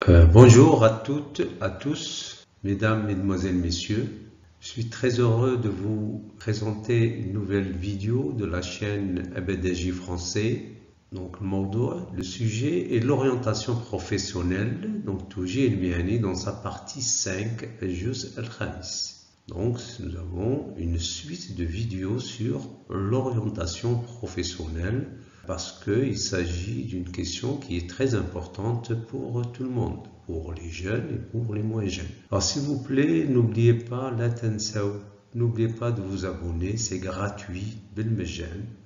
Bonjour à toutes, à tous, mesdames, mesdemoiselles, messieurs. Je suis très heureux de vous présenter une nouvelle vidéo de la chaîne Abadaji français. Donc, le sujet est l'orientation professionnelle, donc Touji El-Miani dans sa partie 5, Juz Al-Khamis. Donc, nous avons une suite de vidéos sur l'orientation professionnelle parce qu'il s'agit d'une question qui est très importante pour tout le monde, pour les jeunes et pour les moins jeunes. Alors, s'il vous plaît, n'oubliez pas la tansaw, n'oubliez pas de vous abonner, c'est gratuit, Bilmejan.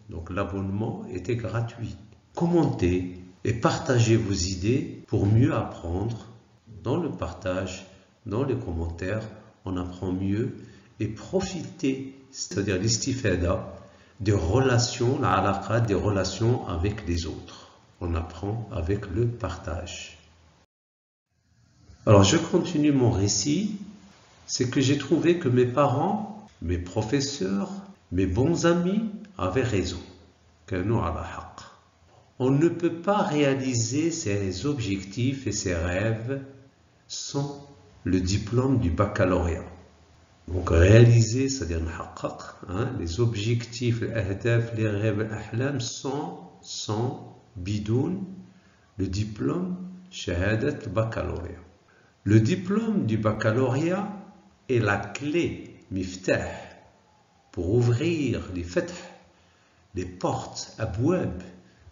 Donc, l'abonnement était gratuit. Commentez et partagez vos idées pour mieux apprendre. Dans le partage, dans les commentaires, on apprend mieux et profitez, c'est-à-dire l'istifada, des relations, la alaqa, des relations avec les autres. On apprend avec le partage. Alors je continue mon récit. C'est que j'ai trouvé que mes parents, mes professeurs, mes bons amis avaient raison. On ne peut pas réaliser ses objectifs et ses rêves sans le diplôme du baccalauréat. Donc réaliser, c'est-à-dire les objectifs, les ahdaf, les rêves, l'ahlam sans bidoun, le diplôme shahadat baccalauréat. Le diplôme du baccalauréat est la clé miftah pour ouvrir les fath, les portes abouab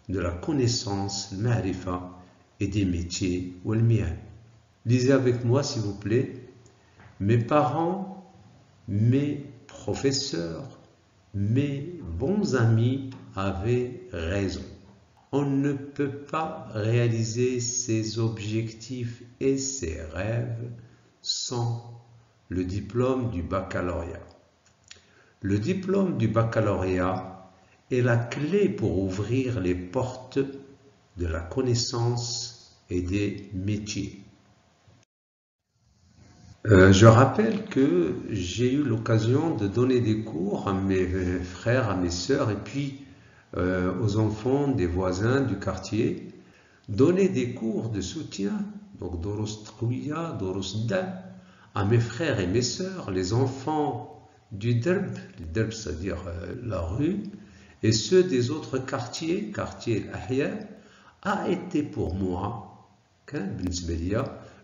de la connaissance, le ma'rifa et des métiers ou le mian. Lisez avec moi s'il vous plaît. Mes parents, mes professeurs, mes bons amis avaient raison. On ne peut pas réaliser ses objectifs et ses rêves sans le diplôme du baccalauréat. Le diplôme du baccalauréat est la clé pour ouvrir les portes de la connaissance et des métiers. Je rappelle que j'ai eu l'occasion de donner des cours à mes frères, à mes sœurs et puis aux enfants des voisins du quartier, donner des cours de soutien, donc Doros Tqouya, Doros Dam, à mes frères et mes sœurs, les enfants du Derb, le Derb c'est-à-dire la rue, et ceux des autres quartiers, quartier Ahya, a été pour moi,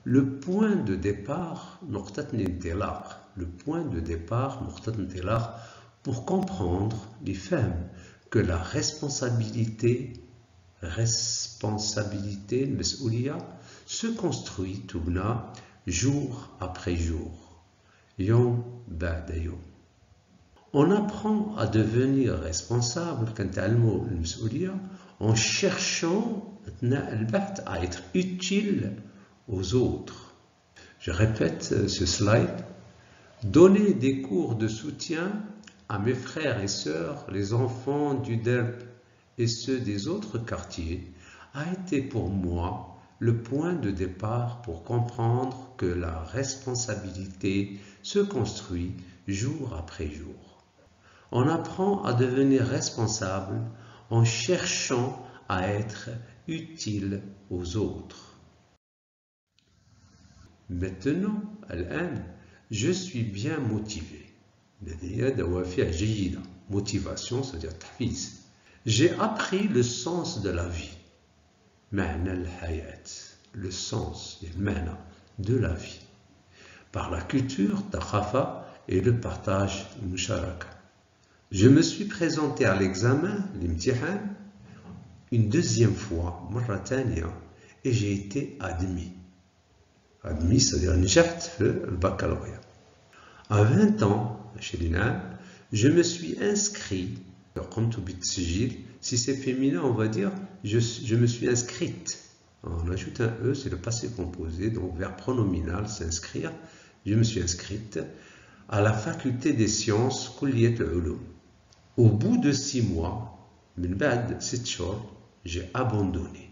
le point de départ, pour comprendre les femmes que la responsabilité, se construit jour après jour. Yom ba'da yom. On apprend à devenir responsable en cherchant à être utile aux autres. Je répète ce slide. Donner des cours de soutien à mes frères et sœurs, les enfants du Derb et ceux des autres quartiers, a été pour moi le point de départ pour comprendre que la responsabilité se construit jour après jour. On apprend à devenir responsable en cherchant à être utile aux autres. Maintenant, je suis bien motivé. Motivation, c'est-à-dire tahfiz. J'ai appris le sens de la vie. Le sens, de la vie. Par la culture, taqafa et le partage, musharaka. Je me suis présenté à l'examen, l'imtihan, une deuxième fois, et j'ai été admis. Admis, c'est-à-dire le baccalauréat. À 20 ans, je me suis inscrit, si c'est féminin, on va dire, je me suis inscrite. On ajoute un E, c'est le passé composé, donc verbe pronominal, s'inscrire. Je me suis inscrite à la faculté des sciences, Kulliyat al-Ulum. Au bout de 6 mois, j'ai abandonné.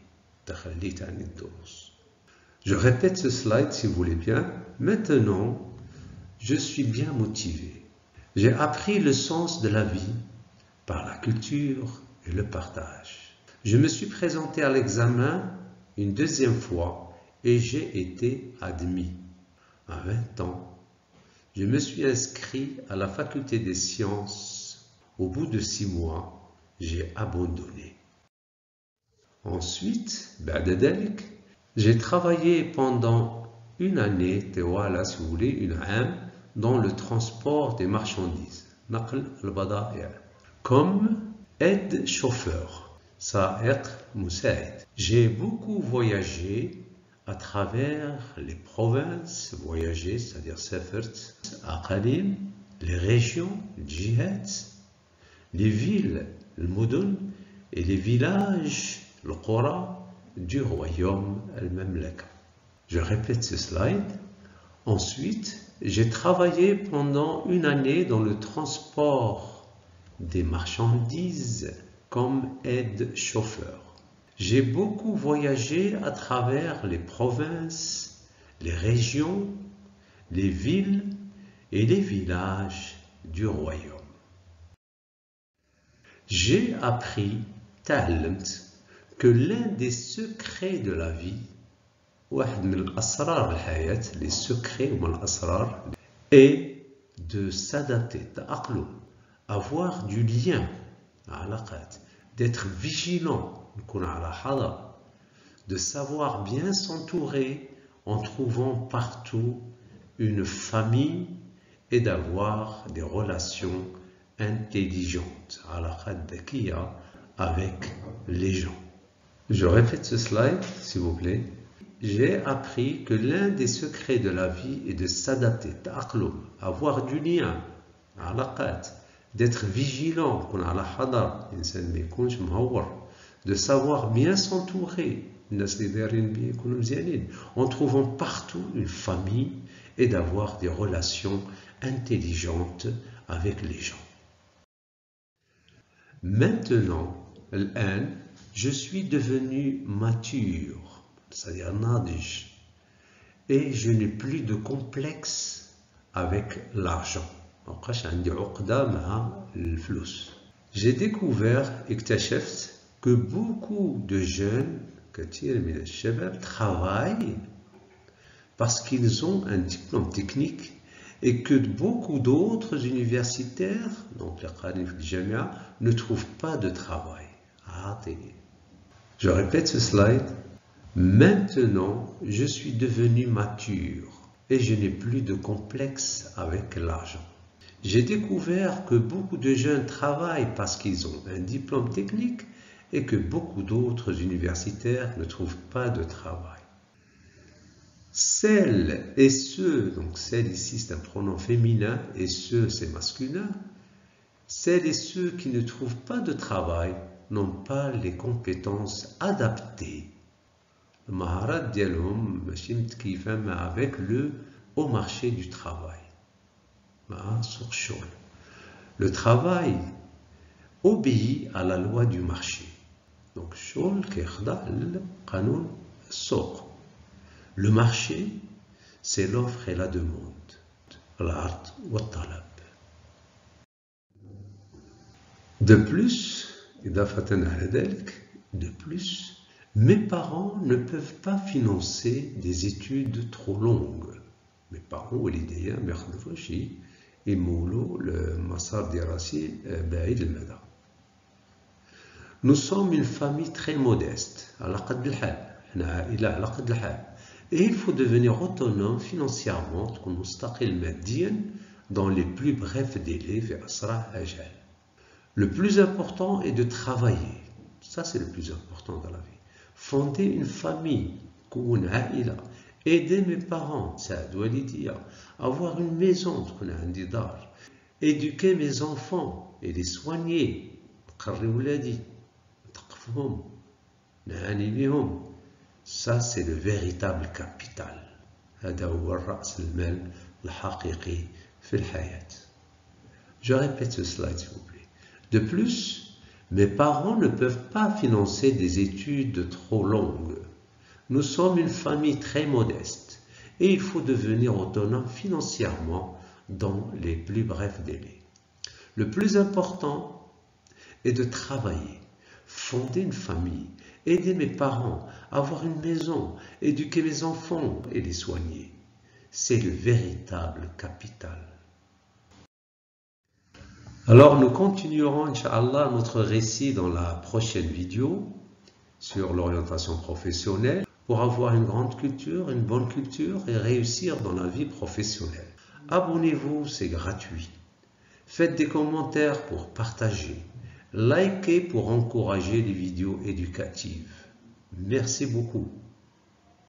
Je répète ce slide si vous voulez bien. Maintenant, je suis bien motivé. J'ai appris le sens de la vie par la culture et le partage. Je me suis présenté à l'examen une deuxième fois et j'ai été admis. À 20 ans, je me suis inscrit à la faculté des sciences. Au bout de 6 mois, j'ai abandonné. Ensuite, j'ai travaillé pendant une année, si vous voulez, une année, dans le transport des marchandises, comme aide-chauffeur, J'ai beaucoup voyagé à travers les provinces, voyager, c'est-à-dire safert, aqalim, les régions, djihad, les villes, le mudun, et les villages, le qura, du royaume, al-Mamlaka. Je répète ce slide. Ensuite, j'ai travaillé pendant une année dans le transport des marchandises comme aide-chauffeur. J'ai beaucoup voyagé à travers les provinces, les régions, les villes et les villages du royaume. J'ai appris, que l'un des secrets de la vie, les secrets est de s'adapter, avoir du lien, d'être vigilant, de savoir bien s'entourer en trouvant partout une famille et d'avoir des relations intelligentes avec les gens. Je répète ce slide, s'il vous plaît. J'ai appris que l'un des secrets de la vie est de s'adapter, avoir du lien, d'être vigilant, de savoir bien s'entourer, en trouvant partout une famille et d'avoir des relations intelligentes avec les gens. Maintenant, je suis devenu mature, c'est-à-dire nadij, et je n'ai plus de complexe avec l'argent. J'ai découvert, que beaucoup de jeunes travaillent parce qu'ils ont un diplôme technique et que beaucoup d'autres universitaires, donc les Qanif Jamia, ne trouvent pas de travail. Je répète ce slide. Maintenant, je suis devenu mature et je n'ai plus de complexe avec l'argent. J'ai découvert que beaucoup de jeunes travaillent parce qu'ils ont un diplôme technique et que beaucoup d'autres universitaires ne trouvent pas de travail. Celles et ceux, donc celles ici c'est un pronom féminin et ceux c'est masculin, celles et ceux qui ne trouvent pas de travail n'ont pas les compétences adaptées. Avec au marché du travail. Le travail obéit à la loi du marché. Donc, le marché, c'est l'offre et la demande. De plus, mes parents ne peuvent pas financer des études trop longues. Mes parents, nous sommes une famille très modeste. Et il faut devenir autonome financièrement dans les plus brefs délais. Le plus important est de travailler. Ça, c'est le plus important dans la vie. Fonder une famille, aider mes parents, avoir une maison, éduquer mes enfants et les soigner, ça c'est le véritable capital. Je répète ce slide s'il vous plaît. De plus, mes parents ne peuvent pas financer des études trop longues. Nous sommes une famille très modeste et il faut devenir autonome financièrement dans les plus brefs délais. Le plus important est de travailler, fonder une famille, aider mes parents, avoir une maison, éduquer mes enfants et les soigner. C'est le véritable capital. Alors nous continuerons, Inch'Allah, notre récit dans la prochaine vidéo sur l'orientation professionnelle pour avoir une grande culture, une bonne culture et réussir dans la vie professionnelle. Abonnez-vous, c'est gratuit. Faites des commentaires pour partager. Likez pour encourager les vidéos éducatives. Merci beaucoup.